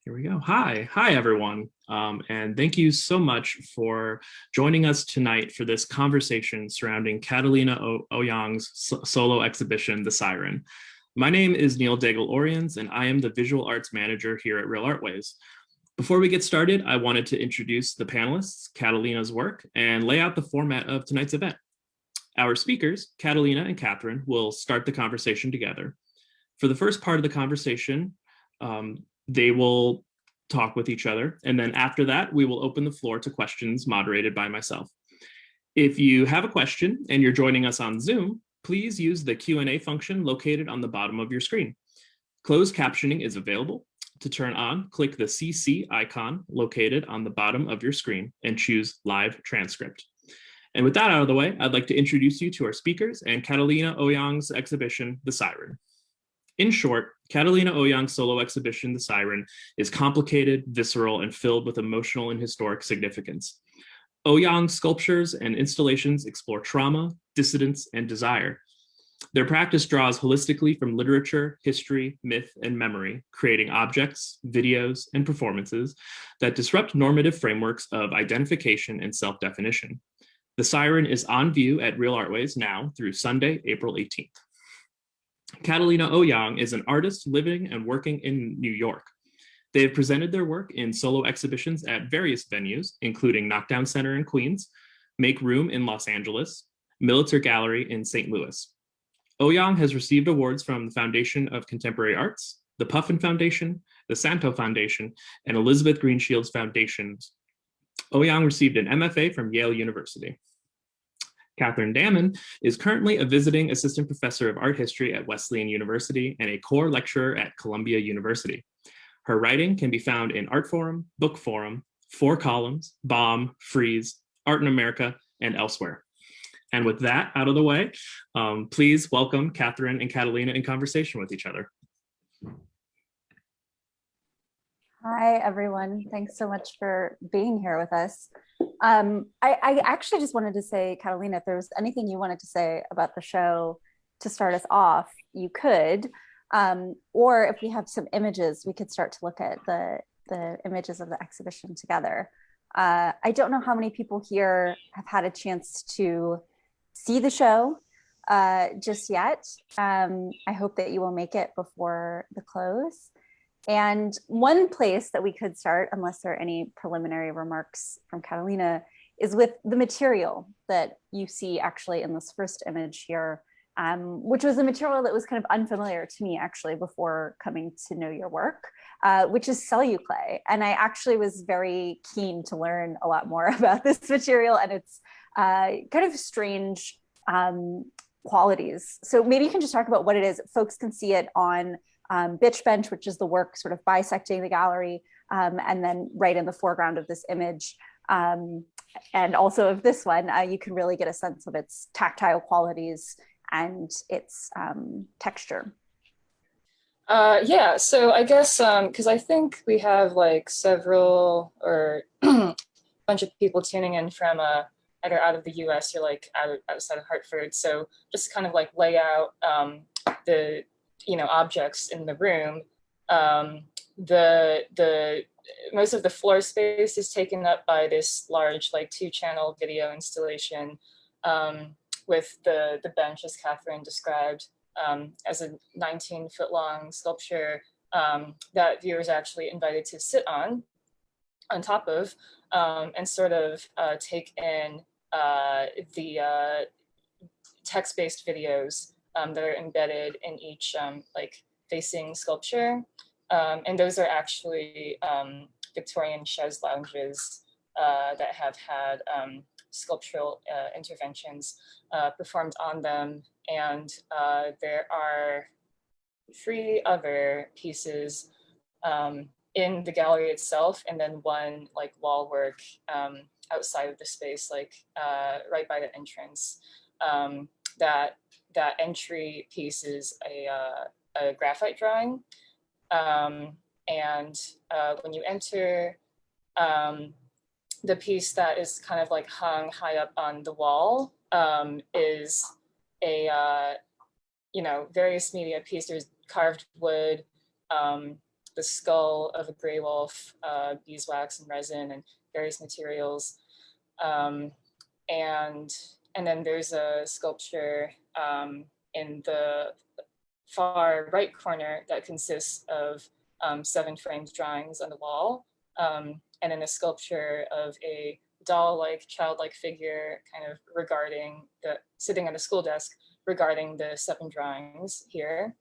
Here we go. Hi everyone. And thank you so much for joining us tonight for this conversation surrounding Catalina Ouyang's solo exhibition, The Siren. My name is Neil Daigle-Oriens, and I am the Visual Arts Manager here at Real Artways. Before we get started, I wanted to introduce the panelists, Catalina's work, and lay out the format of tonight's event. Our speakers, Catalina and Catherine, will start the conversation together. For the first part of the conversation, they will talk with each other, and then after that, we will open the floor to questions moderated by myself. If you have a question and you're joining us on Zoom, please use the Q&A function located on the bottom of your screen. Closed captioning is available. To turn on, click the CC icon located on the bottom of your screen and choose Live Transcript. And with that out of the way, I'd like to introduce you to our speakers and Catalina Ouyang's exhibition, The Siren. In short, Catalina Ouyang's solo exhibition, The Siren, is complicated, visceral, and filled with emotional and historic significance. Ouyang's sculptures and installations explore trauma, dissidence, and desire. Their practice draws holistically from literature, history, myth, and memory, creating objects, videos, and performances that disrupt normative frameworks of identification and self-definition. The Siren is on view at Real Artways now through Sunday, April 18th. Catalina Ouyang is an artist living and working in New York. They have presented their work in solo exhibitions at various venues, including Knockdown Center in Queens, Make Room in Los Angeles, Millitzer Gallery in St. Louis. Ouyang has received awards from the Foundation of Contemporary Arts, the Puffin Foundation, the Santo Foundation, and Elizabeth Greenshields Foundation. Ouyang received an MFA from Yale University. Catherine Damman is currently a visiting assistant professor of art history at Wesleyan University and a core lecturer at Columbia University. Her writing can be found in Art Forum, Book Forum, Four Columns, Bomb, Freeze, Art in America, and elsewhere. And with that out of the way, please welcome Catherine and Catalina in conversation with each other. Hi, everyone. Thanks so much for being here with us. I actually just wanted to say, Catalina, if there was anything you wanted to say about the show to start us off, you could. Or if we have some images, we could start to look at the images of the exhibition together. I don't know how many people here have had a chance to see the show just yet. I hope that you will make it before the close. And one place that we could start, unless there are any preliminary remarks from Catalina, is with the material that you see actually in this first image here, which was a material that was kind of unfamiliar to me actually before coming to know your work, which is celluclay. And I actually was very keen to learn a lot more about this material and its kind of strange qualities. So maybe you can just talk about what it is. Folks can see it on Bitch Bench, which is the work sort of bisecting the gallery, and then right in the foreground of this image. And also of this one, you can really get a sense of its tactile qualities and its texture. Yeah, so I guess, because I think we have like several or a bunch of people tuning in from either out of the US or like outside of Hartford. So just kind of like lay out the objects in the room. The most of the floor space is taken up by this large like 2-channel video installation with the bench, as Catherine described, as a 19-foot long sculpture that viewers are actually invited to sit on top of, and sort of take in the text-based videos that are embedded in each like facing sculpture. And those are actually Victorian chaise lounges that have had sculptural interventions performed on them. And there are 3 other pieces in the gallery itself, and then one like wall work outside of the space, like right by the entrance. That entry piece is a graphite drawing. And when you enter, the piece that is kind of like hung high up on the wall is a, various media piece. There's carved wood, the skull of a gray wolf, beeswax and resin and various materials. And then there's a sculpture in the far right corner that consists of 7 framed drawings on the wall, and then a sculpture of a doll-like, childlike figure kind of sitting at a school desk regarding the 7 drawings here.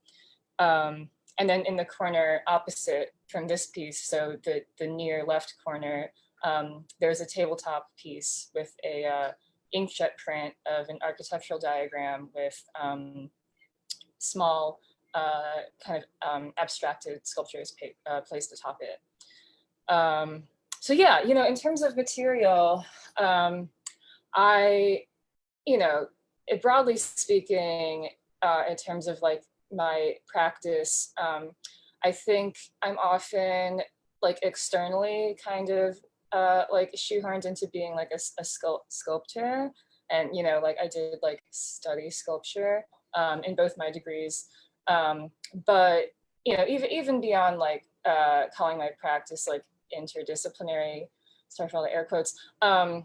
And then in the corner opposite from this piece, so the near left corner, there's a tabletop piece with a inkjet print of an architectural diagram with small kind of abstracted sculptures placed atop it. So yeah, in terms of material, broadly speaking, in terms of like my practice, I think I'm often like externally kind of like shoehorned into being like a sculptor. And, like I did like study sculpture in both my degrees. But, even beyond like calling my practice like interdisciplinary, sorry for all the air quotes, I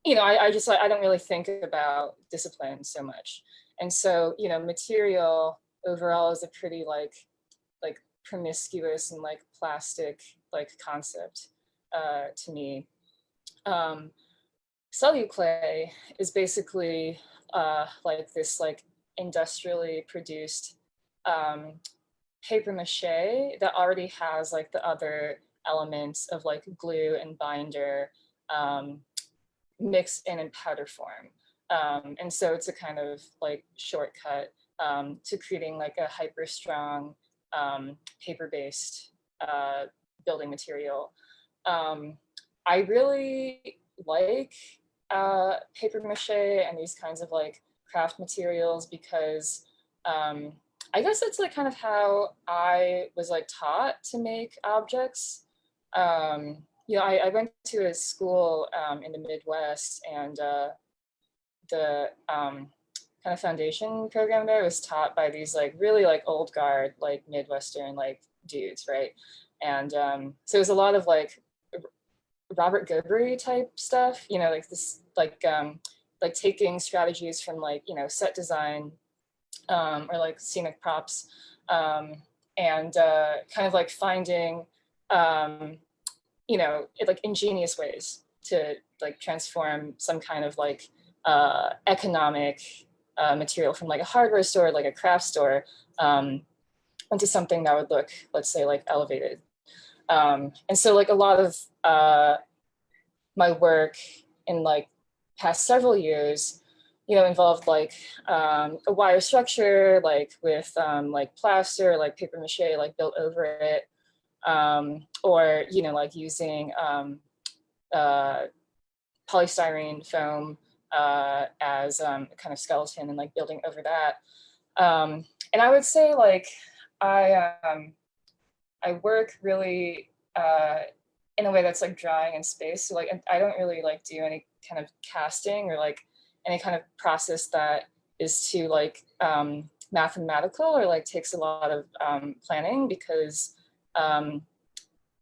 don't really think about discipline so much. And so, material overall is a pretty like promiscuous and like plastic like concept to me. Celluclay is basically like this like industrially produced paper mache that already has like the other elements of like glue and binder mixed in powder form. And so it's a kind of like shortcut to creating like a hyper strong paper-based building material. I really like paper mache and these kinds of like craft materials because I guess that's like kind of how I was like taught to make objects. I went to a school in the Midwest, and the kind of foundation program there was taught by these like really like old guard like Midwestern like dudes, right? And so it was a lot of like Robert Goodbury type stuff, like this like taking strategies from like set design or like scenic props, and kind of like finding like ingenious ways to like transform some kind of like economic material from like a hardware store, like a craft store, into something that would look, let's say, like elevated. And so like a lot of my work in like past several years, involved like a wire structure, like with like plaster, like paper mache, like built over it, or like using polystyrene foam as a kind of skeleton and like building over that. And I would say like I work really in a way that's like drawing in space. So like I don't really like do any kind of casting or like any kind of process that is too like mathematical or like takes a lot of planning, because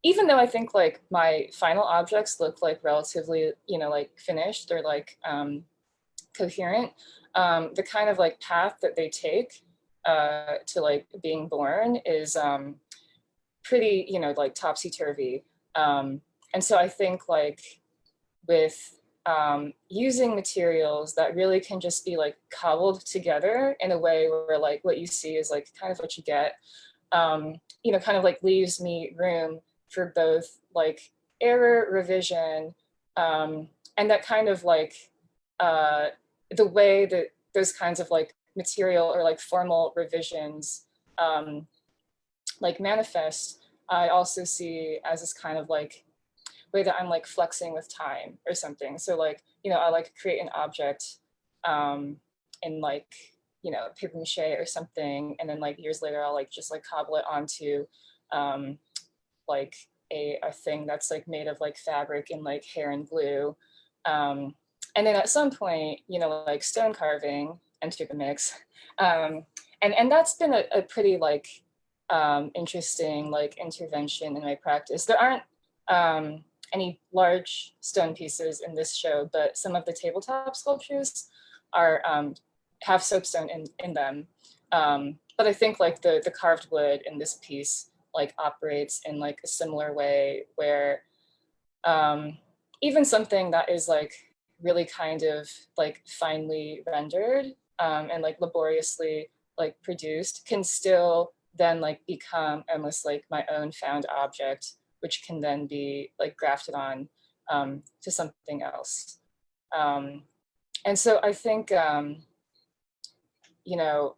even though I think like my final objects look like relatively, like finished or like coherent, the kind of like path that they take to like being born is pretty, like topsy-turvy. And so I think like with using materials that really can just be like cobbled together in a way where like what you see is like kind of what you get, kind of like leaves me room for both like error, revision, and that kind of like the way that those kinds of like material or like formal revisions like manifest, I also see as this kind of like way that I'm like flexing with time or something. So like, I like create an object in like, paper mache or something. And then like years later, I'll like just like cobble it onto like a thing that's like made of like fabric and like hair and glue. And then at some point, like stone carving entered the mix. And that's been a pretty like interesting like intervention in my practice. There aren't any large stone pieces in this show, but some of the tabletop sculptures are have soapstone in them. But I think like the carved wood in this piece like operates in like a similar way where even something that is like really kind of like finely rendered and like laboriously like produced can still then like become almost like my own found object, which can then be like grafted on to something else. And so I think, you know,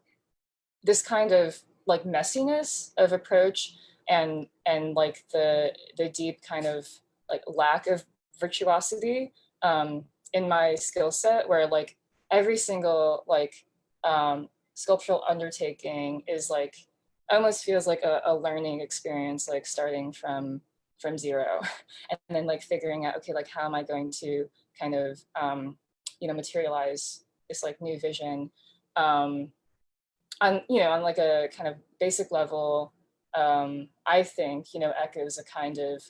this kind of like messiness of approach and like the deep kind of like lack of virtuosity in my skill set, where like every single like sculptural undertaking is like almost feels like a learning experience, like starting from zero and then like figuring out, okay, like how am I going to kind of you know, materialize this like new vision on, you know, on like a kind of basic level. I think, you know, echoes a kind of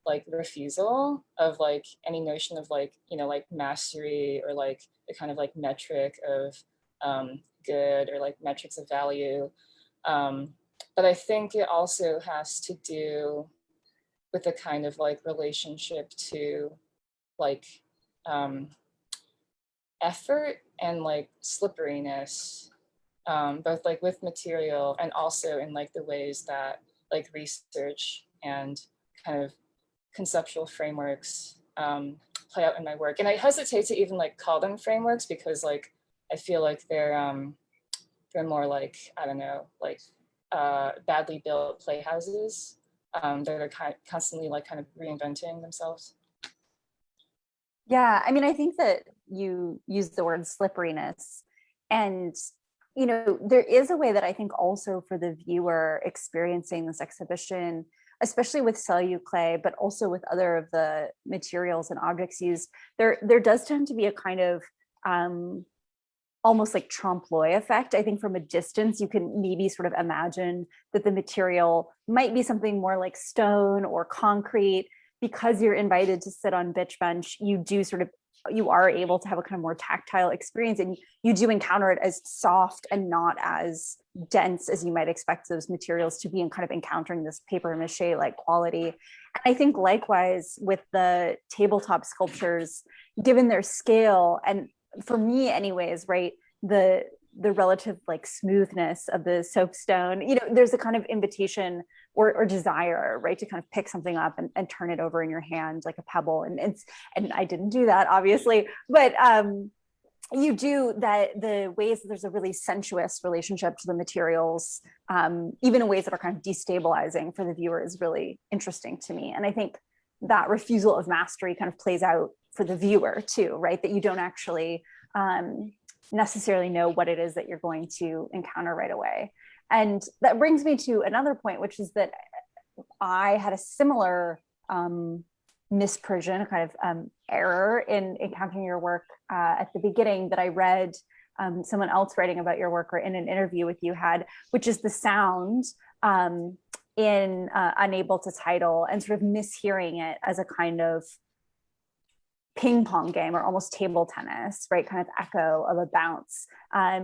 like refusal of like any notion of like, you know, like mastery or like the kind of like metric of good or like metrics of value. But I think it also has to do with a kind of like relationship to like effort and like slipperiness, both like with material and also in like the ways that like research and kind of conceptual frameworks play out in my work. And I hesitate to even like call them frameworks because like I feel like they're more like, I don't know, like badly built playhouses that are constantly like kind of reinventing themselves. Yeah, I mean, I think that you use the word slipperiness, and you know, there is a way that I think also for the viewer experiencing this exhibition, especially with cellular clay, but also with other of the materials and objects used, there does tend to be a kind of almost like trompe l'oeil effect. I think from a distance, you can maybe sort of imagine that the material might be something more like stone or concrete. Because you're invited to sit on Bitch Bench, you are able to have a kind of more tactile experience, and you do encounter it as soft and not as dense as you might expect those materials to be, and kind of encountering this paper mache like quality. And I think likewise with the tabletop sculptures, given their scale, and for me anyways, right, the relative like smoothness of the soapstone, you know, there's a kind of invitation or desire, right, to kind of pick something up and turn it over in your hand like a pebble. And I didn't do that, obviously, but you do that, the ways that there's a really sensuous relationship to the materials, even in ways that are kind of destabilizing for the viewer, is really interesting to me. And I think that refusal of mastery kind of plays out for the viewer too, right? That you don't actually necessarily know what it is that you're going to encounter right away. And that brings me to another point, which is that I had a similar misprision, a kind of error in encountering your work at the beginning, that I read someone else writing about your work or in an interview with you had, which is the sound in Unable to Title, and sort of mishearing it as a kind of ping pong game or almost table tennis, right? Kind of echo of a bounce,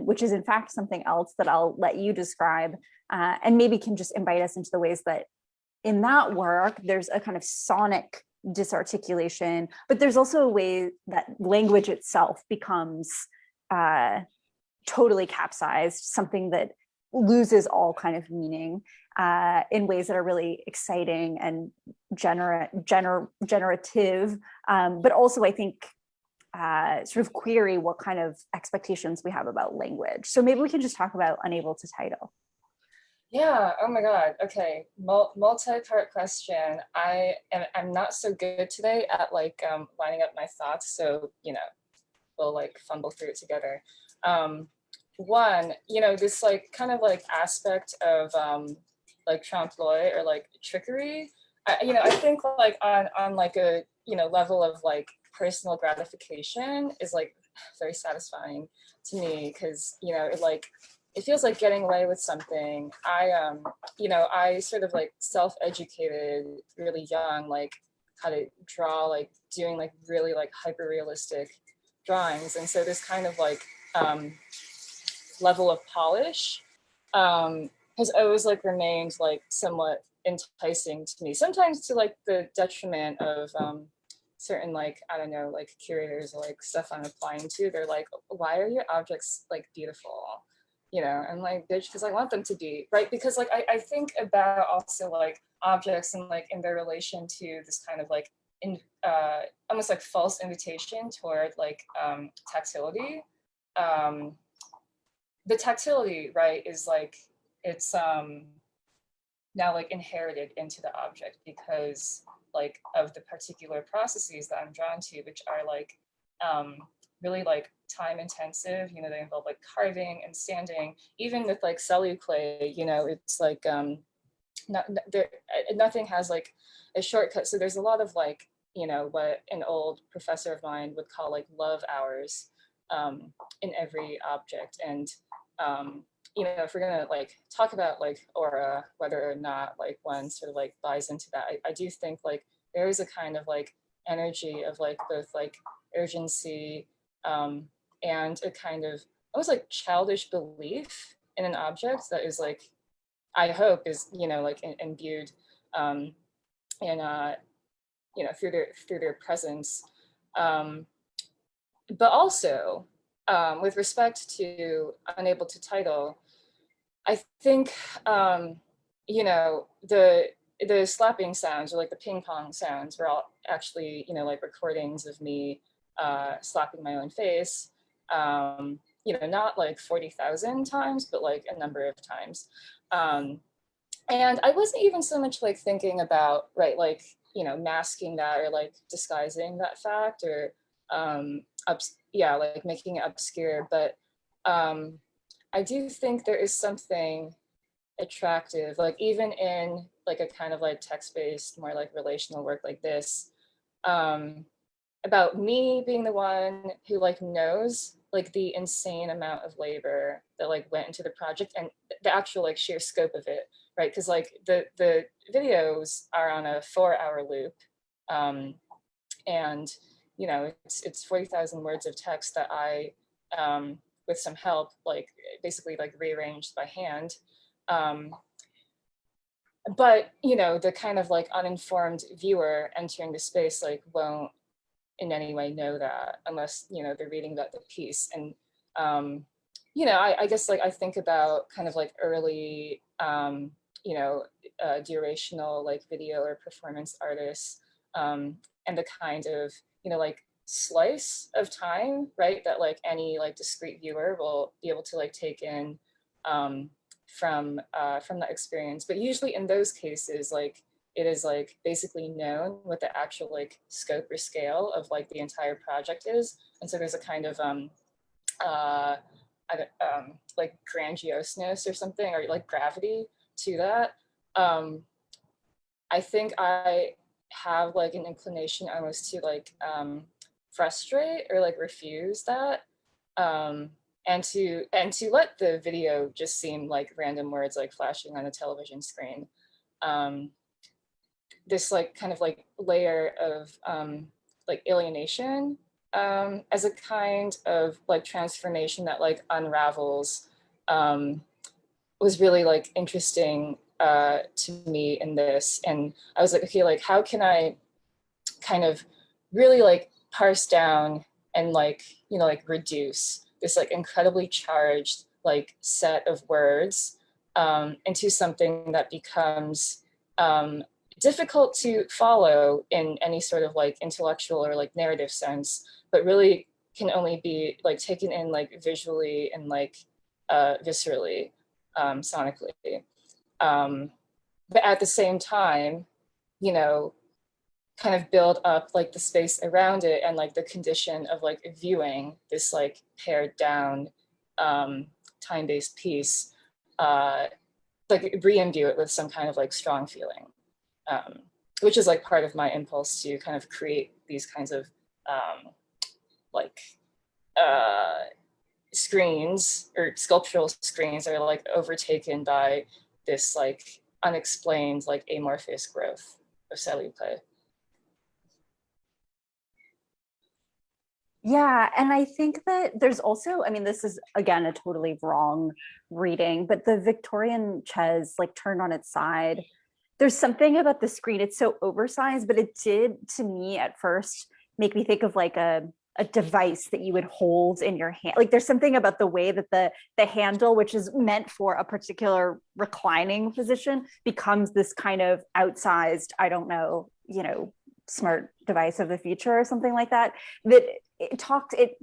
which is in fact something else that I'll let you describe, and maybe can just invite us into the ways that in that work, there's a kind of sonic disarticulation, but there's also a way that language itself becomes totally capsized, something that loses all kind of meaning in ways that are really exciting and generative, but also I think sort of query what kind of expectations we have about language. So maybe we can just talk about Unable to Title. Yeah, oh my God, okay, multi-part question. I'm not so good today at like lining up my thoughts, so, you know, we'll like fumble through it together. One, you know, this like kind of like aspect of like trompe l'oeil or like trickery, I think like on like a, you know, level of like personal gratification is like very satisfying to me, because, you know, it like it feels like getting away with something. I sort of like self-educated really young, like how to draw, like doing like really like hyper realistic drawings. And so this kind of like level of polish has always like remained like somewhat enticing to me, sometimes to like the detriment of certain, like, I don't know, like curators or like stuff I'm applying to. They're like, why are your objects like beautiful? You know, and like, bitch, because I want them to be, right? Because like I think about also like objects and like in their relation to this kind of like almost like false invitation toward like tactility. The tactility, right, is like, it's now like inherited into the object because like of the particular processes that I'm drawn to, which are like really like time intensive. You know, they involve like carving and sanding. Even with like celluclay, you know, it's like nothing has like a shortcut. So there's a lot of like, you know, what an old professor of mine would call like love hours in every object. And you know, if we're gonna like talk about like aura, whether or not like one sort of like buys into that, I do think like there is a kind of like energy of like both like urgency and a kind of almost like childish belief in an object that is like, I hope is, you know, like imbued in you know, through their presence, but also with respect to unable to title, I think you know, the slapping sounds or like the ping pong sounds were all actually, you know, like recordings of me slapping my own face. You know, not like 40,000 times, but like a number of times. And I wasn't even so much like thinking about, right, like, you know, masking that or like disguising that fact or like making it obscure. But I do think there is something attractive, like even in like a kind of like text-based, more like relational work like this, about me being the one who like knows like the insane amount of labor that like went into the project and the actual like sheer scope of it, right? Because like the videos are on a 4-hour loop, and you know, it's 40,000 words of text that I with some help like basically like rearranged by hand. But you know, the kind of like uninformed viewer entering the space like won't in any way know that unless, you know, they're reading about the piece. And you know, I guess like I think about kind of like early you know, durational like video or performance artists, and the kind of, you know, like slice of time, right, that like any like discrete viewer will be able to like take in from that experience. But usually in those cases, like it is like basically known what the actual like scope or scale of like the entire project is. And so there's a kind of like grandioseness or something, or like gravity to that. I think I have like an inclination almost to like frustrate or like refuse that, and to let the video just seem like random words like flashing on a television screen. This like kind of like layer of like alienation as a kind of like transformation that like unravels was really like interesting to me in this. And I was like, okay, like how can I kind of really like parse down and like, you know, like reduce this like incredibly charged like set of words into something that becomes difficult to follow in any sort of like intellectual or like narrative sense, but really can only be like taken in like visually and like viscerally, sonically. But at the same time, you know, kind of build up like the space around it and like the condition of like viewing this like pared down time-based piece, like re-imbue it with some kind of like strong feeling, which is like part of my impulse to kind of create these kinds of like screens or sculptural screens are like overtaken by this like unexplained like amorphous growth of celluloid. Yeah, and I think that there's also, I mean, this is again a totally wrong reading, but the Victorian chaise like turned on its side. There's something about the screen, it's so oversized, but it did to me at first make me think of like a device that you would hold in your hand. Like there's something about the way that the handle, which is meant for a particular reclining position, becomes this kind of outsized, I don't know, you know, smart device of the future or something like that. That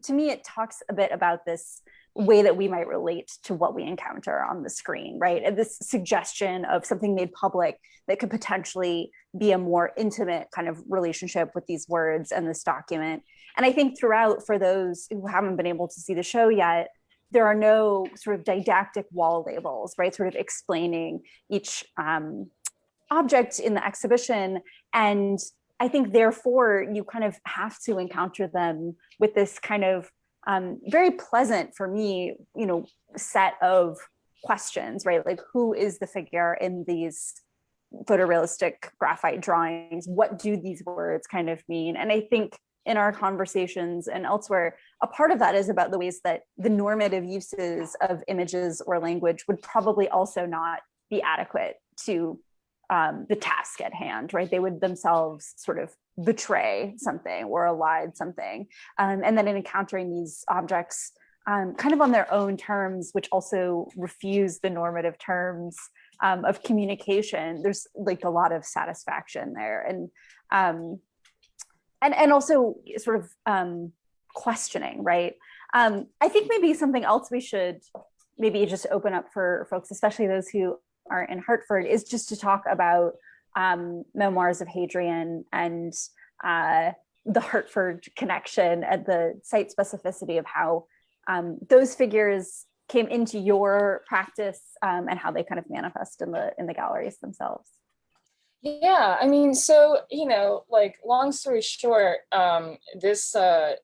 to me, it talks a bit about this way that we might relate to what we encounter on the screen, right? And this suggestion of something made public that could potentially be a more intimate kind of relationship with these words and this document. And I think throughout, for those who haven't been able to see the show yet, there are no sort of didactic wall labels, right? Sort of explaining each object in the exhibition. And I think therefore you kind of have to encounter them with this kind of very pleasant for me, you know, set of questions, right? Like, who is the figure in these photorealistic graphite drawings? What do these words kind of mean? And I think in our conversations and elsewhere, a part of that is about the ways that the normative uses of images or language would probably also not be adequate to the task at hand, right? They would themselves sort of betray something or elide something. And then in encountering these objects kind of on their own terms, which also refuse the normative terms of communication, there's like a lot of satisfaction there. And also sort of questioning, right? I think maybe something else we should maybe just open up for folks, especially those who are in Hartford, is just to talk about Memoirs of Hadrian and the Hartford connection and the site specificity of how those figures came into your practice and how they kind of manifest in the galleries themselves. Yeah, I mean, so, you know, like, long story short, this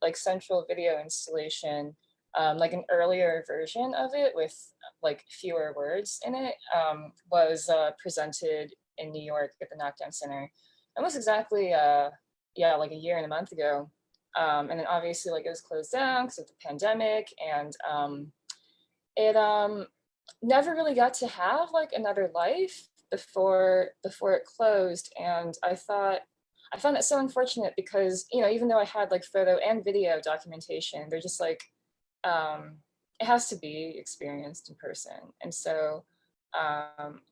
like central video installation, like an earlier version of it with like fewer words in it, was presented in New York at the Knockdown Center almost exactly, yeah, like a year and a month ago. And then obviously like it was closed down because of the pandemic, and it never really got to have like another life before it closed. And I found it so unfortunate because, you know, even though I had like photo and video documentation, they're just like, it has to be experienced in person. And so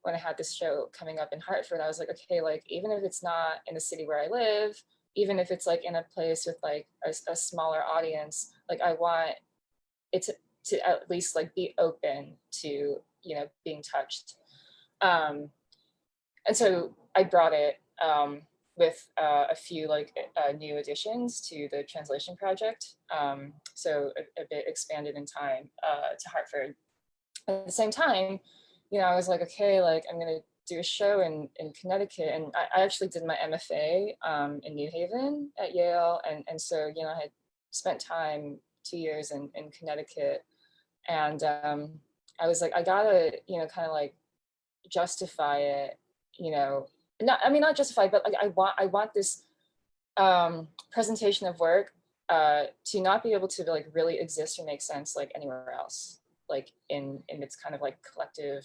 when I had this show coming up in Hartford, I was like, okay, like, even if it's not in the city where I live, even if it's like in a place with like a smaller audience, like I want it to at least like be open to, you know, being touched. And so I brought it with a few like new additions to the translation project. So a bit expanded in time to Hartford. At the same time, you know, I was like, okay, like I'm gonna do a show in Connecticut. And I actually did my MFA in New Haven at Yale. And so, you know, I had spent time 2 years in Connecticut. And I was like, I gotta, you know, kind of like justify it, you know, not justify, but like I want this presentation of work to not be able to like really exist or make sense like anywhere else, like in its kind of like collective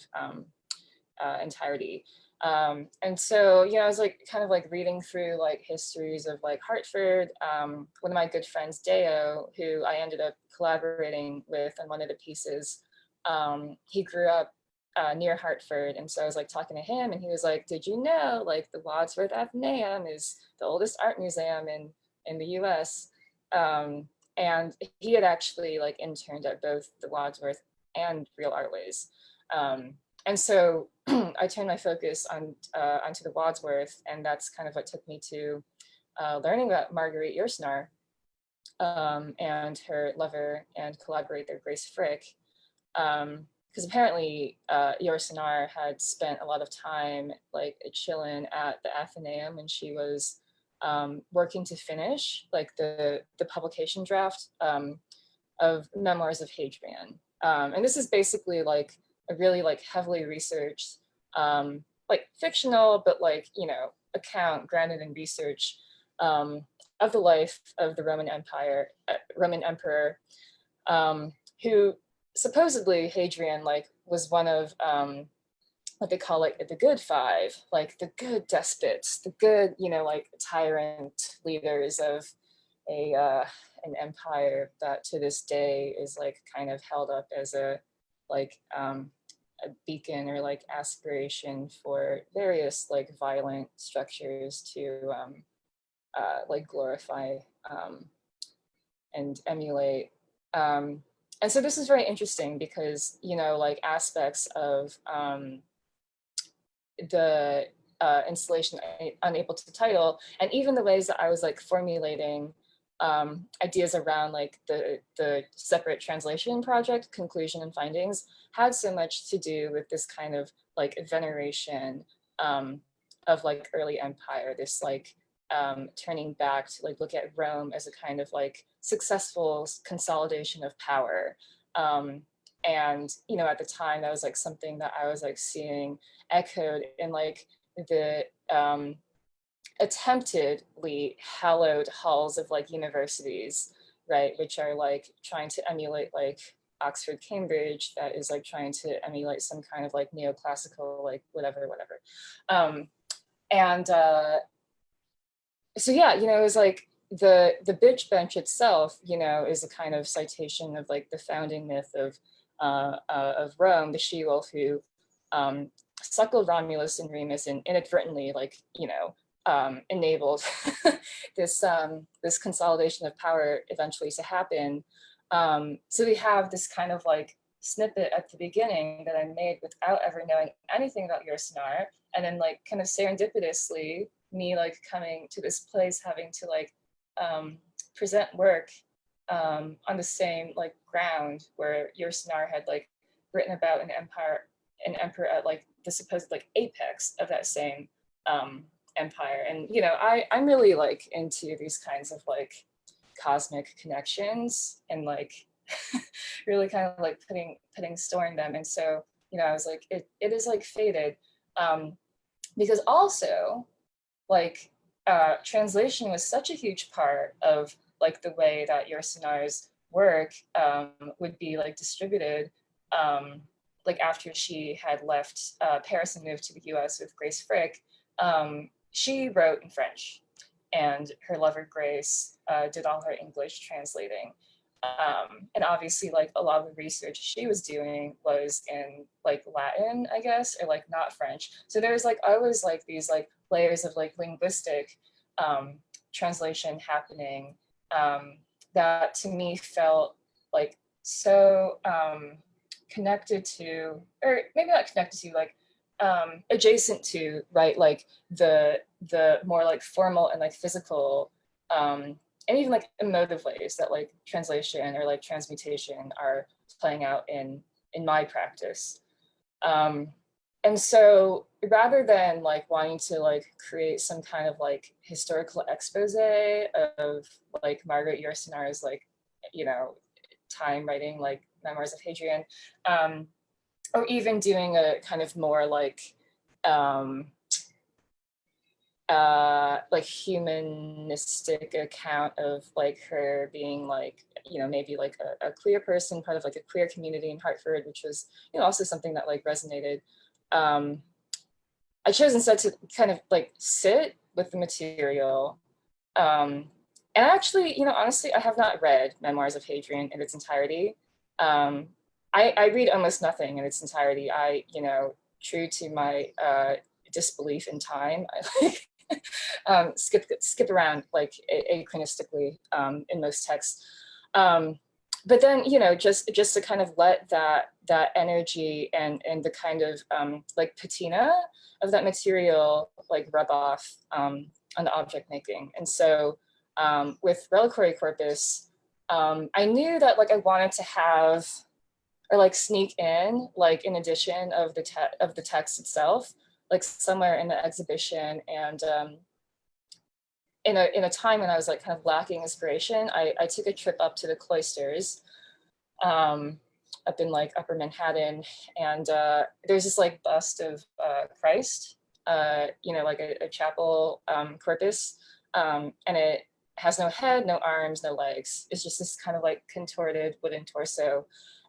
entirety. And so, you know, I was like kind of like reading through like histories of like Hartford. One of my good friends, Deo, who I ended up collaborating with on one of the pieces, he grew up near Hartford. And so I was like talking to him, and he was like, did you know like the Wadsworth Athenaeum is the oldest art museum in the US? And he had actually like interned at both the Wadsworth and Real Artways. And so I turned my focus onto the Wadsworth, and that's kind of what took me to learning about Marguerite Yourcenar and her lover and collaborator, Grace Frick. Because apparently Yourcenar had spent a lot of time like chilling at the Athenaeum, and she was working to finish like the publication draft of memoirs of Hadrian. And this is basically like a really like heavily researched, like fictional, but like, you know, account grounded in research of the life of the Roman Empire, Roman emperor, who supposedly Hadrian like was one of what they call like the good five, like the good despots, the good, you know, like tyrant leaders of a an empire that to this day is like kind of held up as a like a beacon or like aspiration for various like violent structures to like glorify and emulate. And so this is very interesting because, you know, like aspects of the installation Unable to Title, and even the ways that I was like formulating ideas around like the separate translation project, Conclusion and Findings, had so much to do with this kind of like veneration of like early empire, this like turning back to like look at Rome as a kind of like successful consolidation of power. And, you know, at the time that was like something that I was like seeing echoed in like the attemptedly hallowed halls of like universities, right, which are like trying to emulate like Oxford, Cambridge, that is like trying to emulate some kind of like neoclassical, like whatever. So yeah, you know, it was like the bitch bench itself, you know, is a kind of citation of like the founding myth of Rome, the she-wolf who suckled Romulus and Remus and inadvertently, like, you know, enabled this this consolidation of power eventually to happen. So we have this kind of like snippet at the beginning that I made without ever knowing anything about Yourcenar, and then like kind of serendipitously me like coming to this place having to like present work on the same like ground where Yourcenar had like written about an emperor at like the supposed like apex of that same empire. And you know, I'm really like into these kinds of like cosmic connections and like really kind of like putting store in them. And so, you know, I was like, it is like fated, because also like translation was such a huge part of like the way that Yourcenar's work would be like distributed, like after she had left Paris and moved to the US with Grace Frick. She wrote in French, and her lover Grace did all her English translating. And obviously like a lot of the research she was doing was in like Latin, I guess, or like not French. So there's like always like these like layers of like linguistic translation happening that to me felt like so connected to, or maybe not connected to, like adjacent to, right, like the more like formal and like physical and even like emotive ways that like translation or like transmutation are playing out in my practice. And so rather than like wanting to like create some kind of like historical expose of like Margaret Yourcenar's like, you know, time writing like memoirs of Hadrian, or even doing a kind of more like humanistic account of like her being like, you know, maybe like a queer person, part of like a queer community in Hartford, which was, you know, also something that like resonated. I chose instead to kind of like sit with the material. And actually, you know, honestly, I have not read Memoirs of Hadrian in its entirety. I read almost nothing in its entirety. I, you know, true to my disbelief in time, I like skip around like achronistically in most texts. But then, you know, just to kind of let that energy and the kind of like patina of that material like rub off on the object making. And so with Reliquary Corpus, I knew that like I wanted to have, or like sneak in like an edition of the text itself, like somewhere in the exhibition. And in a time when I was like kind of lacking inspiration, I took a trip up to the cloisters up in like Upper Manhattan, and there's this like bust of Christ, you know, like a chapel corpus, and it has no head, no arms, no legs. It's just this kind of like contorted wooden torso.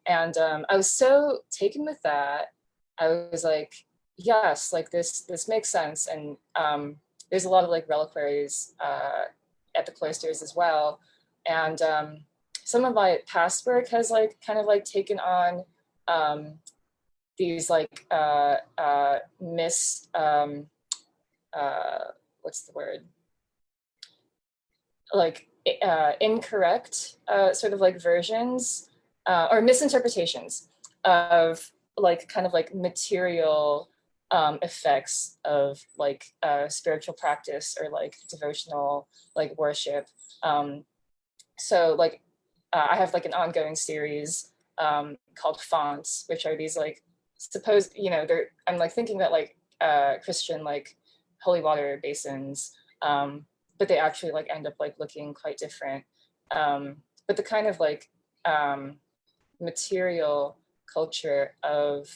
And I was so taken with that. I was like, yes, like this makes sense. And there's a lot of like reliquaries at the cloisters as well. And some of my past work has like kind of like taken on these like what's the word? Like incorrect sort of like versions or misinterpretations of like kind of like material effects of like spiritual practice or like devotional like worship. So like I have like an ongoing series called fonts, which are these like supposed, you know, I'm like thinking that like Christian like holy water basins, but they actually like end up like looking quite different. But the kind of like material culture of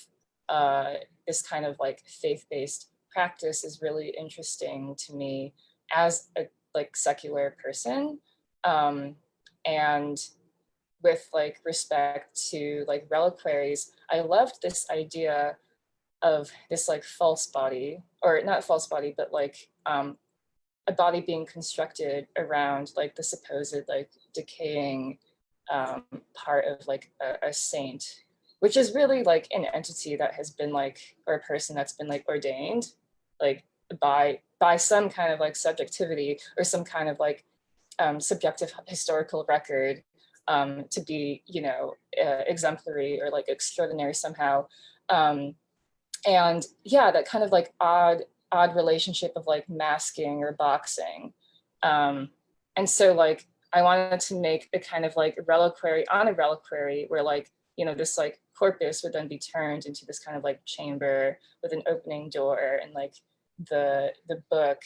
this kind of like faith-based practice is really interesting to me as a like secular person. And with like respect to like reliquaries, I loved this idea of this like false body, or not false body, but like a body being constructed around like the supposed like decaying part of like a saint, which is really like an entity that has been like, or a person that's been like ordained like by some kind of like subjectivity or some kind of like subjective historical record to be, you know, exemplary or like extraordinary somehow. And yeah, that kind of like odd relationship of like masking or boxing. And so like I wanted to make a kind of like reliquary on a reliquary where like, you know, this like corpus would then be turned into this kind of like chamber with an opening door, and like the book,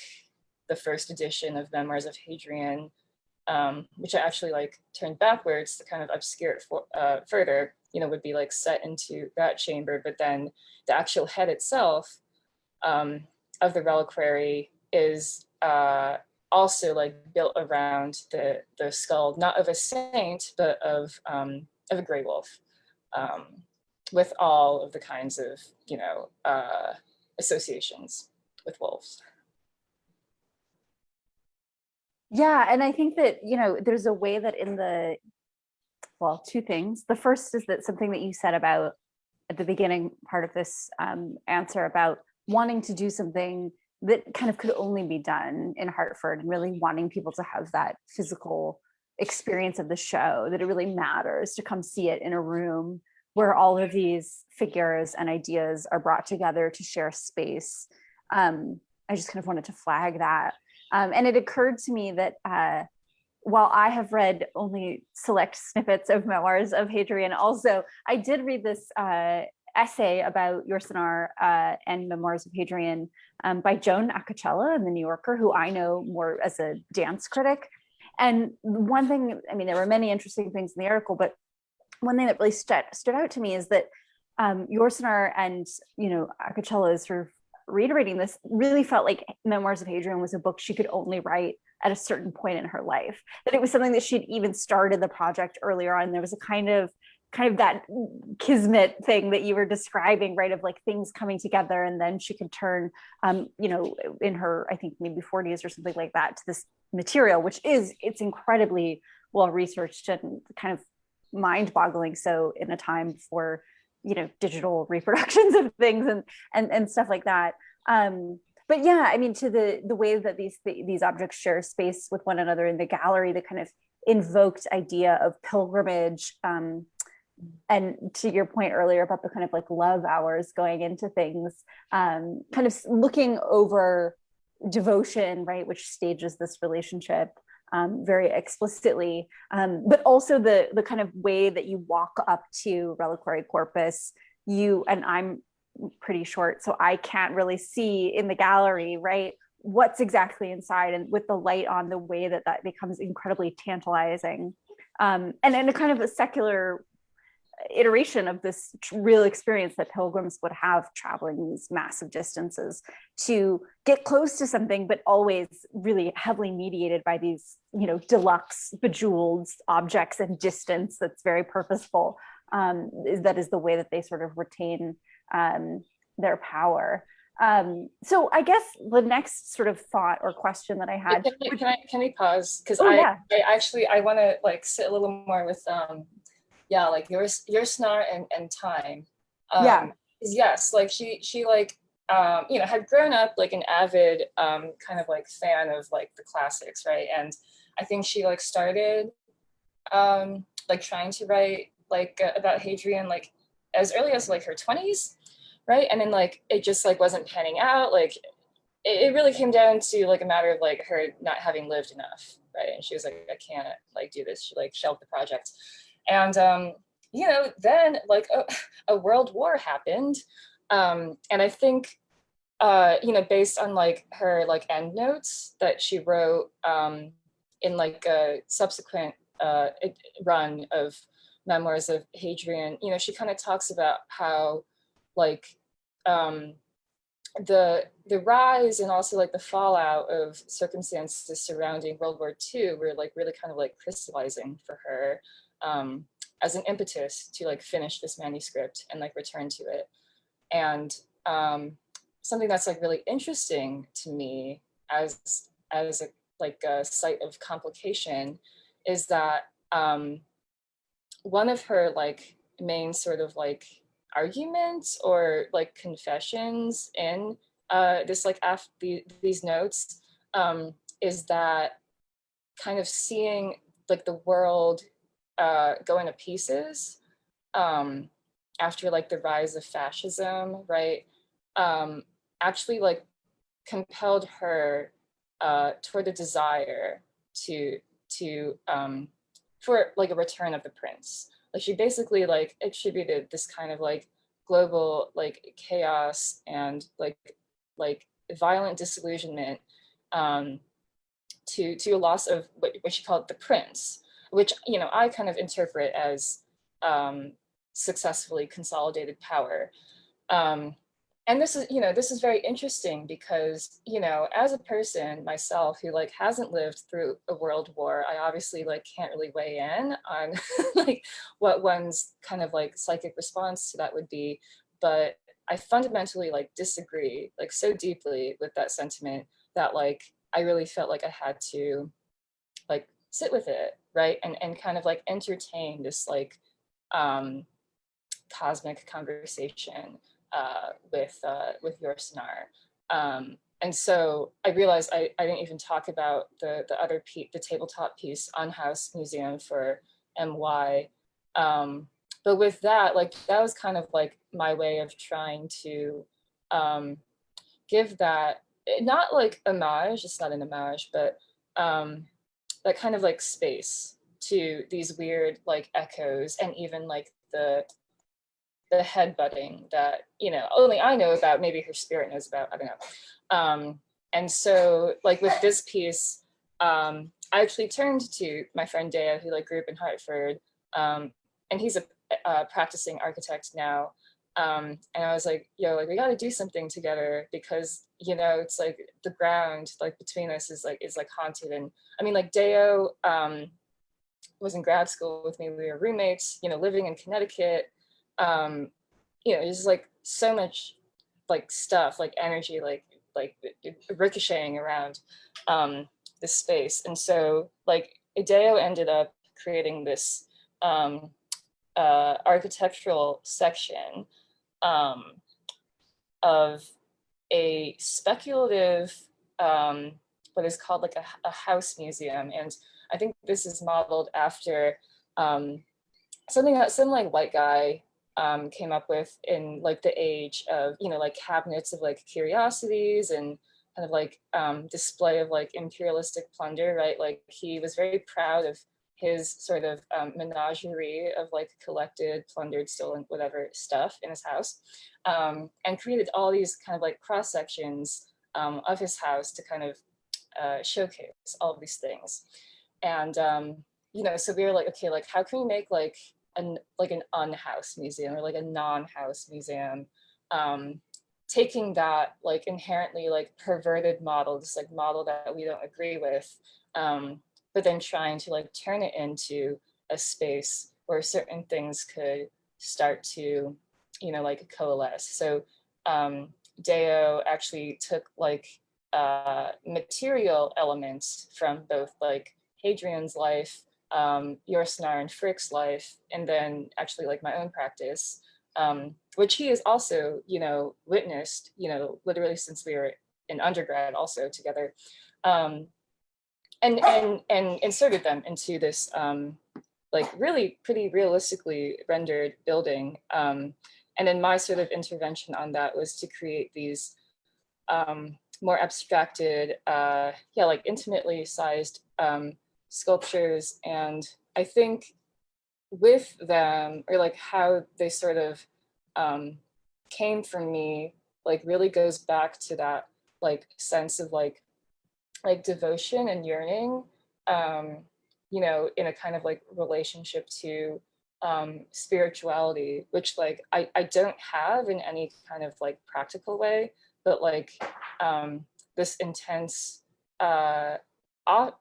the first edition of Memoirs of Hadrian, which I actually like turned backwards to kind of obscure it further, you know, would be like set into that chamber. But then the actual head itself of the reliquary is also like built around the skull, not of a saint, but of a gray wolf, with all of the kinds of, you know, associations with wolves. Yeah, and I think that, you know, there's a way that in the, well, two things. The first is that something that you said about at the beginning part of this answer about wanting to do something that kind of could only be done in Hartford, and really wanting people to have that physical experience of the show, that it really matters to come see it in a room where all of these figures and ideas are brought together to share space. I just kind of wanted to flag that. And it occurred to me that while I have read only select snippets of Memoirs of Hadrian, also, I did read this essay about Yourcenar and Memoirs of Hadrian by Joan Acocella in The New Yorker, who I know more as a dance critic. And one thing, I mean, there were many interesting things in the article, but one thing that really stood out to me is that Yourcenar and, you know, Acocella is sort of reiterating this, really felt like Memoirs of Hadrian was a book she could only write at a certain point in her life, that it was something that she'd even started the project earlier on. There was a kind of that kismet thing that you were describing, right, of like things coming together, and then she could turn, you know, in her, I think maybe 40s or something like that, to this material, which it's incredibly well researched and kind of mind-boggling. So in a time for, you know, digital reproductions of things and stuff like that. But yeah, I mean, to the way that these objects share space with one another in the gallery, the kind of invoked idea of pilgrimage, and to your point earlier about the kind of like love hours going into things, kind of looking over devotion, right, which stages this relationship very explicitly, but also the kind of way that you walk up to reliquary corpus. And I'm pretty short, so I can't really see in the gallery, right, what's exactly inside, and with the light on, the way that becomes incredibly tantalizing. And in a kind of a secular iteration of this real experience that pilgrims would have traveling these massive distances to get close to something, but always really heavily mediated by these, deluxe bejeweled objects and distance that's very purposeful. That is the way that they sort of retain their power. So I guess the next sort of thought or question that I had. Can we pause? Because yeah. I want to like sit a little more with like your SNAR and time. Yes, like she like had grown up like an avid kind of like fan of like the classics, right? And I think she like started like trying to write like about Hadrian like as early as like her 20s, right? And then like it just like wasn't panning out. Like it really came down to like a matter of like her not having lived enough, right? And she was like, I can't like do this. She like shelved the project. And then like a world war happened. And I think based on like her like endnotes that she wrote in like a subsequent run of memoirs of Hadrian, she kind of talks about how like the rise and also like the fallout of circumstances surrounding World War II were like really kind of like crystallizing for her as an impetus to like finish this manuscript and like return to it. And something that's like really interesting to me as a site of complication is that one of her like main sort of like arguments or like confessions in this like these notes is that kind of seeing like the world go into pieces after like the rise of fascism, right? Actually like compelled her toward a desire for like a return of the prince. Like she basically like attributed this kind of like global like chaos and like violent disillusionment to a loss of what she called the prince, which I kind of interpret as successfully consolidated power. And this is very interesting because, as a person myself who like hasn't lived through a world war, I obviously like can't really weigh in on like what one's kind of like psychic response to that would be. But I fundamentally like disagree like so deeply with that sentiment that like I really felt like I had to like sit with it, right? And kind of like entertain this like cosmic conversation with your SNAR. And so I realized I didn't even talk about the other the tabletop piece on House Museum for MY. But with that, like that was kind of like my way of trying to give that, not like homage, it's not an homage, but that kind of like space to these weird like echoes and even like the headbutting that only I know about, maybe her spirit knows about, I don't know. And so like with this piece, I actually turned to my friend Dea, who like grew up in Hartford, and he's a practicing architect now, and I was like, yo, like we got to do something together because it's like the ground like between us is like haunted. And I mean like Deo was in grad school with me, we were roommates, living in Connecticut. There's like so much like stuff, like energy, like ricocheting around this space. And so like Ideo ended up creating this architectural section of a speculative what is called like a house museum. And I think this is modeled after something that some like white guy came up with in like the age of like cabinets of like curiosities and kind of like display of like imperialistic plunder, right? Like he was very proud of his sort of menagerie of like collected, plundered, stolen, whatever stuff in his house, and created all these kind of like cross sections of his house to kind of showcase all of these things. And so we were like, okay, like how can we make like like an unhouse museum or like a non-house museum, taking that like inherently like perverted model, this like model that we don't agree with, but then trying to like turn it into a space where certain things could start to, you know, like coalesce. So Deo actually took like material elements from both like Hadrian's life, Yourcenar and Frick's life, and then actually like my own practice, which he has also, you know, witnessed, you know, literally since we were in undergrad also together, and inserted them into this like really pretty realistically rendered building. And then my sort of intervention on that was to create these more abstracted, yeah, like intimately sized sculptures. And I think with them, or like how they sort of came from me, like really goes back to that like sense of like devotion and yearning, you know, in a kind of like relationship to spirituality, which like I don't have in any kind of like practical way, but like this intense,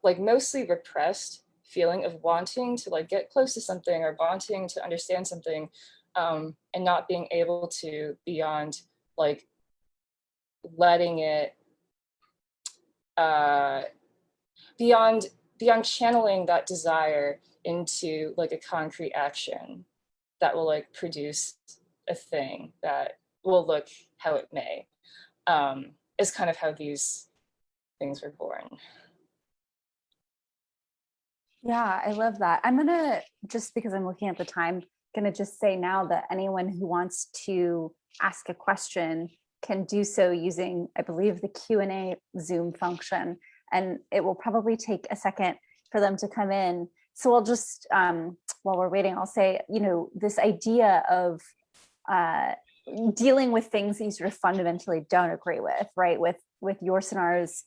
like mostly repressed feeling of wanting to like get close to something or wanting to understand something, and not being able to beyond like letting it, beyond channeling that desire into like a concrete action that will like produce a thing that will look how it may, is kind of how these things were born. Yeah, I love that. I'm gonna, just because I'm looking at the time, gonna just say now that anyone who wants to ask a question can do so using, I believe, the Q&A Zoom function, and it will probably take a second for them to come in. So I'll just, while we're waiting, I'll say, you know, this idea of dealing with things that you sort of fundamentally don't agree with, right? With Yourcenar's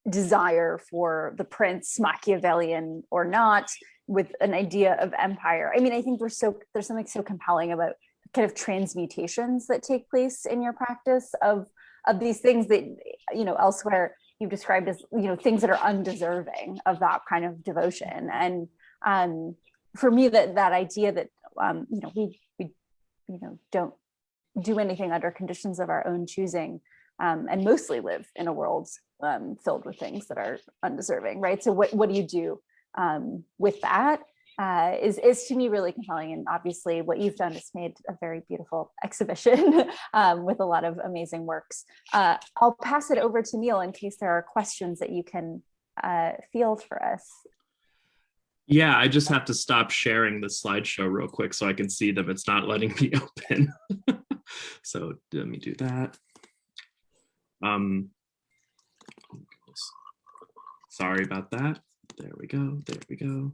desire for the prince, Machiavellian or not, with an idea of empire. I mean, I think there's something so compelling about kind of transmutations that take place in your practice of these things that, you know, elsewhere you've described as, you know, things that are undeserving of that kind of devotion. And for me, that idea that you know, we you know, don't do anything under conditions of our own choosing, and mostly live in a world filled with things that are undeserving, right? So what do you do with that? Is to me really compelling. And obviously what you've done is made a very beautiful exhibition with a lot of amazing works. I'll pass it over to Neil in case there are questions that you can field for us. Yeah, I just have to stop sharing the slideshow real quick so I can see them. It's not letting me open. So let me do that. Sorry about that. There we go. There we go.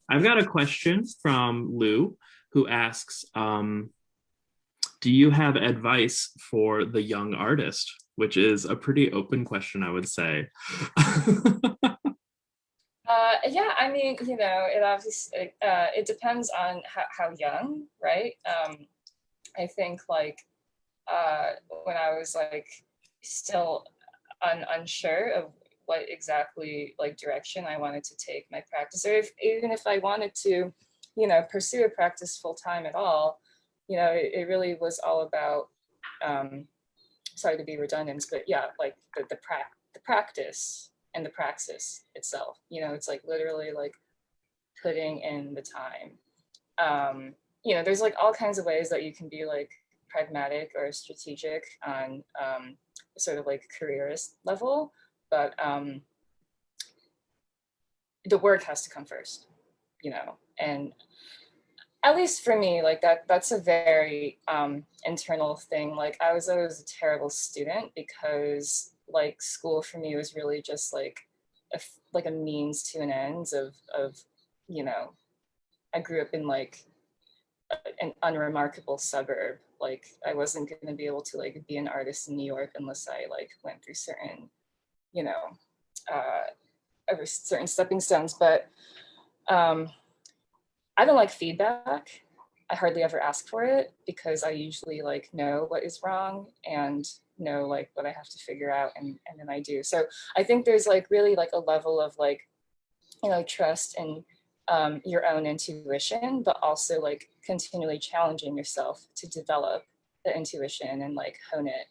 I've got a question from Lou, who asks, do you have advice for the young artist? Which is a pretty open question, I would say. Yeah, I mean, you know, it obviously, it depends on how young, right? I think like when I was like still unsure of what exactly like direction I wanted to take my practice, or even if I wanted to, you know, pursue a practice full time at all, you know, it really was all about, sorry to be redundant, but yeah, like the practice and the praxis itself. You know, it's like literally like putting in the time. You know, there's like all kinds of ways that you can be like pragmatic or strategic on sort of like careerist level, but the work has to come first, you know. And at least for me, like that's a very internal thing. Like I was always a terrible student because like school for me was really just like a means to an end of, you know, I grew up in like an unremarkable suburb. Like I wasn't going to be able to like be an artist in New York unless I like went through certain, you know, over certain stepping stones, but I don't like feedback. I hardly ever ask for it because I usually like know what is wrong and know like what I have to figure out, and then I do. So I think there's like really like a level of like, you know, trust in your own intuition, but also like continually challenging yourself to develop the intuition and like hone it,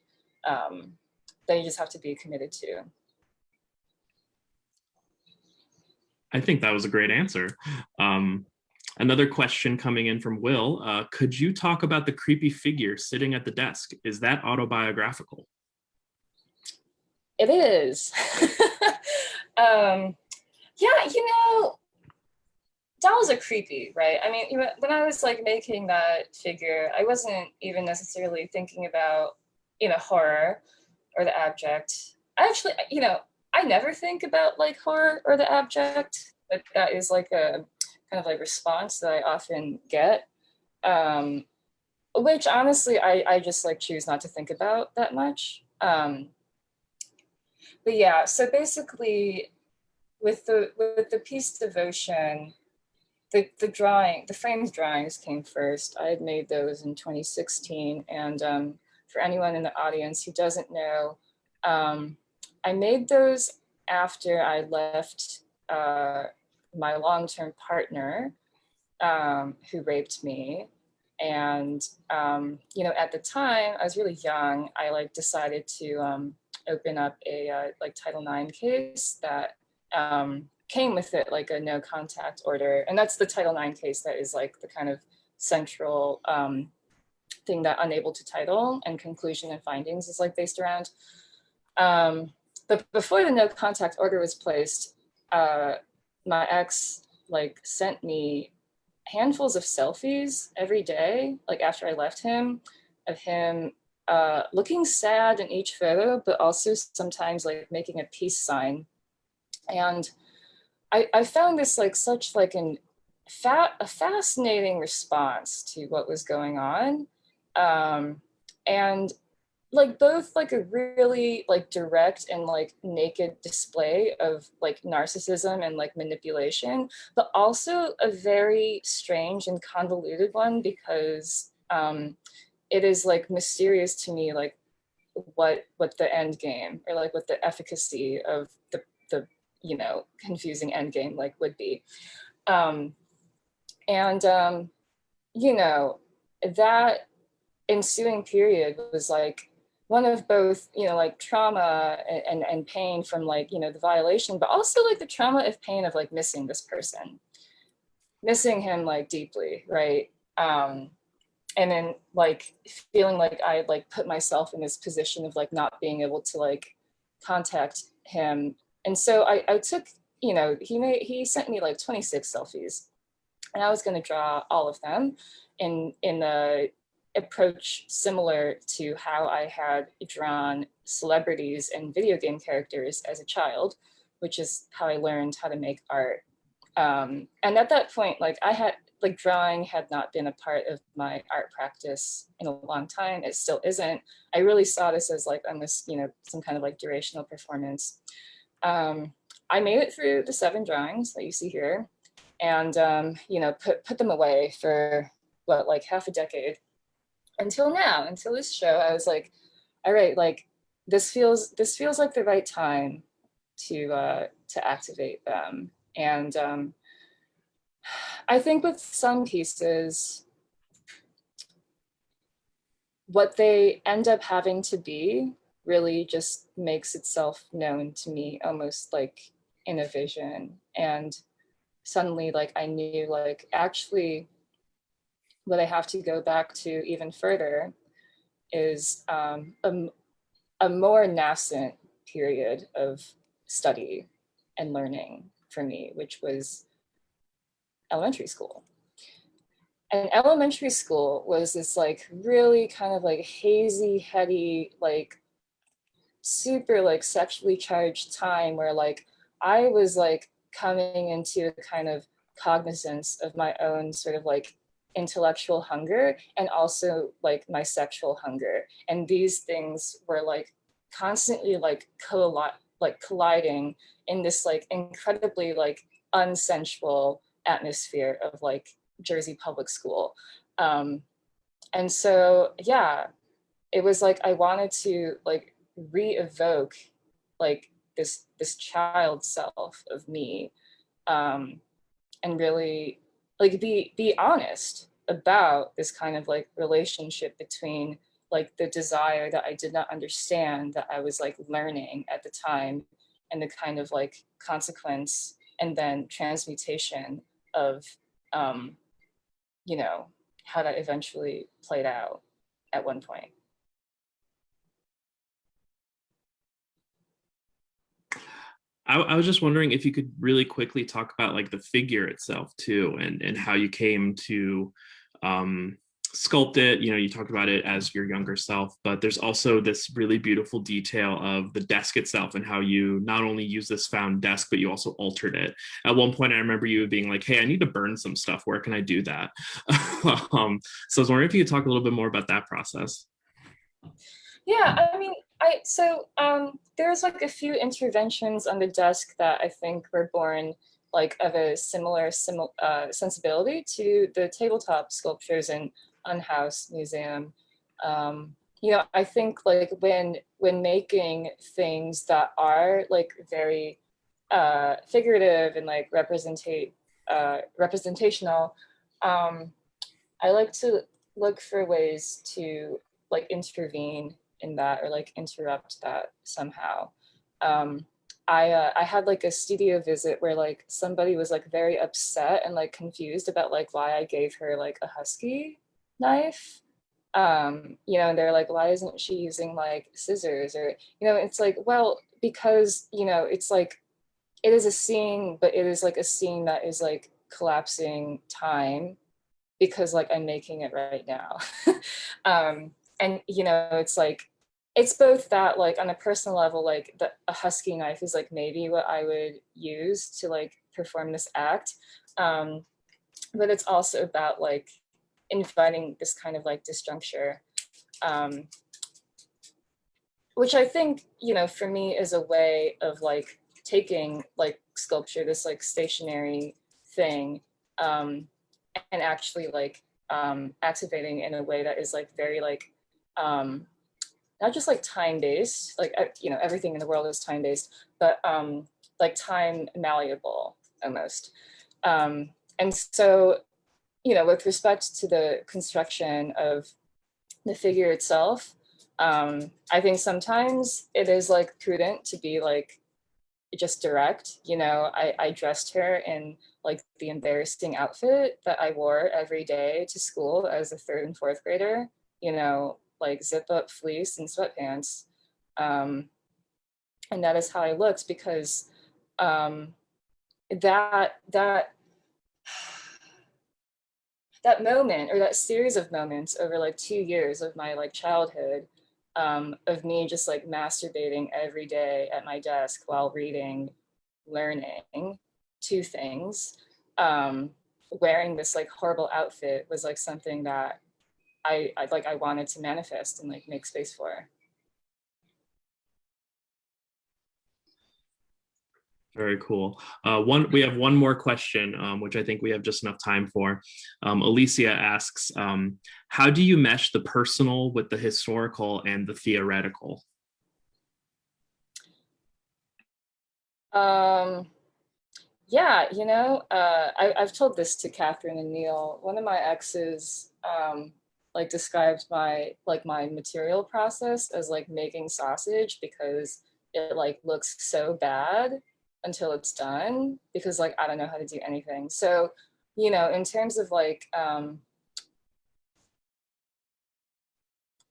that you just have to be committed to. I think that was a great answer. Another question coming in from Will, could you talk about the creepy figure sitting at the desk? Is that autobiographical? It is. Yeah, you know, dolls are creepy, right? I mean, when I was like making that figure, I wasn't even necessarily thinking about, you know, horror or the abject. I actually, you know, I never think about like horror or the abject, but that is like a kind of like response that I often get, which honestly, I just like choose not to think about that much. But yeah, so basically with the piece Devotion, the framed drawings came first. I had made those in 2016, and for anyone in the audience who doesn't know, I made those after I left my long-term partner, who raped me. And you know, at the time I was really young. I like decided to open up a like Title IX case that came with it, like a no contact order. And that's the Title IX case that is like the kind of central thing that Unable to Title and Conclusion and Findings is like based around. But before the no contact order was placed, my ex like sent me handfuls of selfies every day, like after I left him, of him looking sad in each photo, but also sometimes like making a peace sign. And I found this like such like a fascinating response to what was going on. And like both like a really like direct and like naked display of like narcissism and like manipulation, but also a very strange and convoluted one because it is like mysterious to me like what the end game or like what the efficacy of the you know confusing end game like would be. And you know, that ensuing period was like one of both, you know, like trauma and pain from like, you know, the violation, but also like the trauma of pain of like missing this person, missing him like deeply, right? And then like feeling like I had like put myself in this position of like not being able to like contact him. And so I took, you know, he sent me like 26 selfies, and I was going to draw all of them in a approach similar to how I had drawn celebrities and video game characters as a child, which is how I learned how to make art. And at that point, like I had like drawing had not been a part of my art practice in a long time. It still isn't. I really saw this as like on this, you know, some kind of like durational performance. I made it through the 7 drawings that you see here, and you know, put them away for what, like half a decade, until now, until this show. I was like, all right, like this feels like the right time to activate them. And I think with some pieces, what they end up having to be really just makes itself known to me, almost like in a vision. And suddenly, like I knew, like actually what I have to go back to even further is a more nascent period of study and learning for me, which was elementary school. And elementary school was this like really kind of like hazy, heady, like super like sexually charged time where like I was like coming into a kind of cognizance of my own sort of like intellectual hunger and also like my sexual hunger. And these things were like constantly like like colliding in this like incredibly like unsensual atmosphere of like Jersey public school. And so, yeah, it was like I wanted to like re-evoke like this child self of me, and really like be honest about this kind of like relationship between like the desire that I did not understand that I was like learning at the time, and the kind of like consequence and then transmutation of you know, how that eventually played out at one point. I was just wondering if you could really quickly talk about like the figure itself too, and how you came to sculpt it. You know, you talked about it as your younger self, but there's also this really beautiful detail of the desk itself and how you not only use this found desk, but you also altered it. At one point, I remember you being like, "Hey, I need to burn some stuff. Where can I do that?" So I was wondering if you could talk a little bit more about that process. Yeah, I mean, there's like a few interventions on the desk that I think were born like of a similar sensibility to the tabletop sculptures in Unhouse Museum. You know, I think like when making things that are like very figurative and like representational, I like to look for ways to like intervene in that or like interrupt that somehow. I had like a studio visit where like somebody was like very upset and like confused about like why I gave her like a husky knife. You know, and they're like, why isn't she using like scissors? Or, you know, it's like, well, because, you know, it's like it is a scene, but it is like a scene that is like collapsing time because like I'm making it right now. And you know, it's like it's both that like on a personal level, like a husky knife is like maybe what I would use to like perform this act. But it's also about like inviting this kind of like disjuncture, um, which I think, you know, for me is a way of like taking like sculpture, this like stationary thing, and actually like activating in a way that is like very like not just like time based, like you know, everything in the world is time based, but like time malleable almost. And so, you know, with respect to the construction of the figure itself, I think sometimes it is like prudent to be like just direct. You know, I dressed her in like the embarrassing outfit that I wore every day to school as a third and fourth grader, you know, like zip up fleece and sweatpants. And that is how I looked because that that moment or that series of moments over like 2 years of my like childhood, of me just like masturbating every day at my desk while reading, learning two things, wearing this like horrible outfit was like something that I wanted to manifest and like make space for. Very cool. We have one more question, which I think we have just enough time for. Alicia asks, how do you mesh the personal with the historical and the theoretical? Yeah, you know, I've told this to Catherine and Neil. One of my exes like described my material process as like making sausage because it like looks so bad until it's done because like I don't know how to do anything. So, you know, in terms of like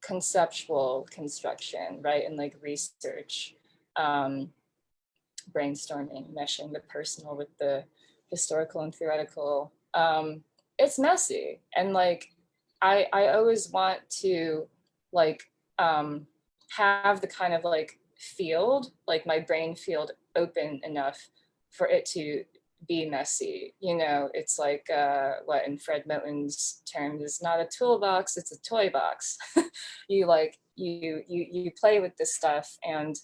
conceptual construction, right, and like research, brainstorming, meshing the personal with the historical and theoretical, it's messy. And like I always want to like have the kind of like field, like my brain field open enough for it to be messy. You know, it's like what in Fred Moten's terms is not a toolbox, it's a toy box. You like you play with this stuff, and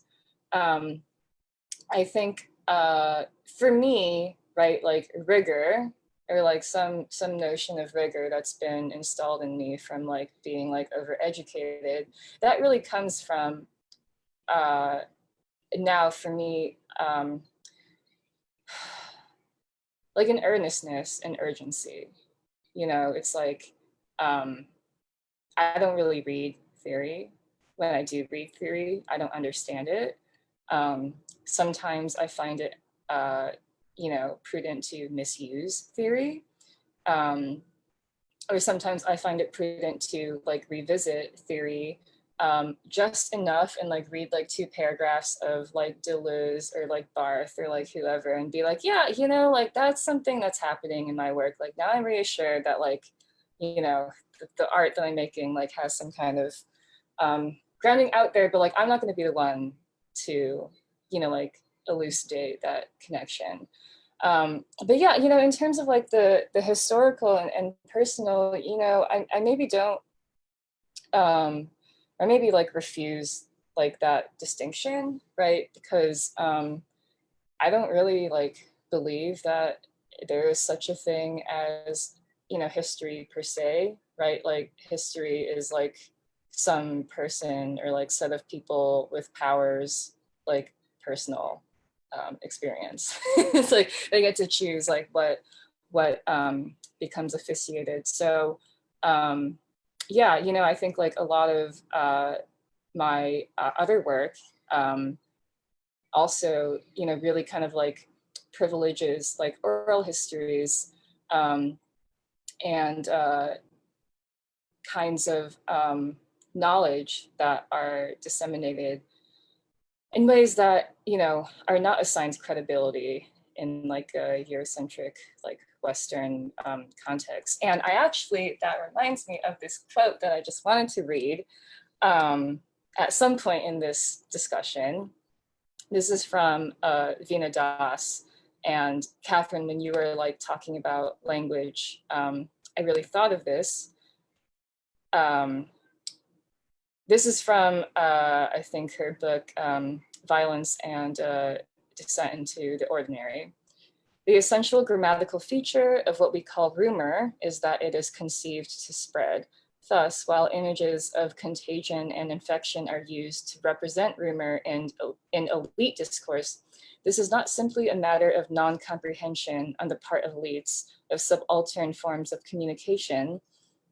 I think for me, right, like rigor, or like some notion of rigor that's been installed in me from like being like overeducated, that really comes from now for me, like an earnestness and urgency. You know, it's like I don't really read theory. When I do read theory, I don't understand it. Sometimes I find it, you know, prudent to misuse theory. Or sometimes I find it prudent to like revisit theory just enough and like read like 2 paragraphs of like Deleuze or like Barthes or like whoever and be like, yeah, you know, like that's something that's happening in my work. Like now I'm reassured that like, you know, the art that I'm making like has some kind of grounding out there, but like I'm not going to be the one to, you know, like elucidate that connection. But yeah, you know, in terms of like the historical and personal, you know, I maybe don't, or maybe like refuse like that distinction, right? Because I don't really like believe that there is such a thing as, you know, history per se, right? Like history is like some person or like set of people with powers, like personal experience. It's like they get to choose like what becomes officiated. So yeah, you know, I think like a lot of my other work also, you know, really kind of like privileges like oral histories and kinds of knowledge that are disseminated in ways that, you know, are not assigned credibility in like a Eurocentric, like Western context. And I actually, that reminds me of this quote that I just wanted to read at some point in this discussion. This is from Veena Das. And Catherine, when you were like talking about language, I really thought of this. This is from, I think, her book, Violence and Descent into the Ordinary. The essential grammatical feature of what we call rumor is that it is conceived to spread. Thus, while images of contagion and infection are used to represent rumor in elite discourse, this is not simply a matter of non-comprehension on the part of elites of subaltern forms of communication.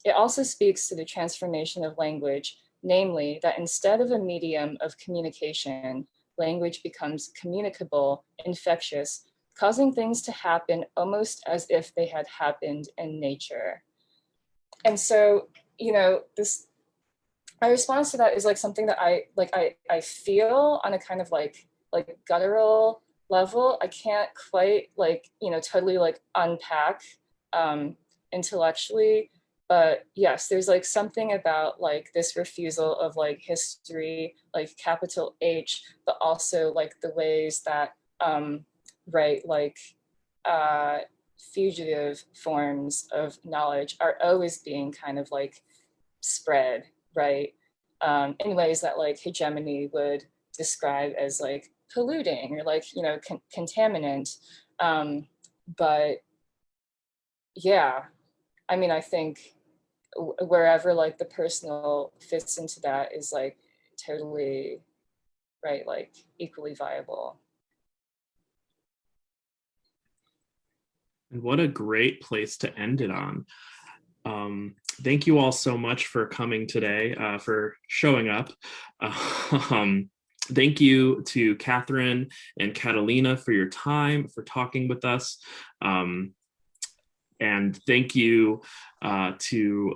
It also speaks to the transformation of language, namely that instead of a medium of communication, language becomes communicable, infectious, causing things to happen almost as if they had happened in nature. And so, you know, my response to that is like something that I feel on a kind of like guttural level. I can't quite like, you know, totally like unpack intellectually. But yes, there's like something about like this refusal of like history, like capital H, but also like the ways that, right, like fugitive forms of knowledge are always being kind of like spread, right, in ways that like hegemony would describe as like polluting or like, you know, contaminant. But yeah, I mean, I think wherever like the personal fits into that is like totally right, like equally viable. And what a great place to end it on. Thank you all so much for coming today, for showing up. Thank you to Catherine and Catalina for your time, for talking with us. And thank you to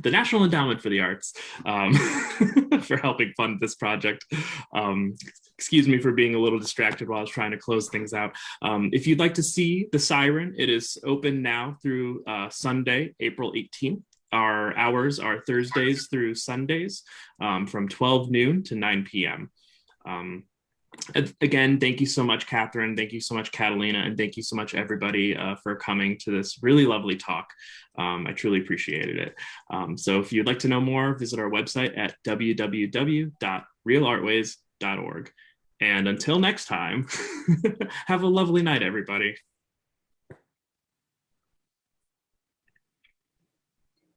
the National Endowment for the Arts for helping fund this project. Excuse me for being a little distracted while I was trying to close things out. If you'd like to see the SIREN, it is open now through Sunday, April 18th. Our hours are Thursdays through Sundays from 12 noon to 9 p.m. Again, thank you so much, Catherine. Thank you so much, Catalina. And thank you so much, everybody, for coming to this really lovely talk. I truly appreciated it. So if you'd like to know more, visit our website at www.realartways.org. And until next time, have a lovely night, everybody.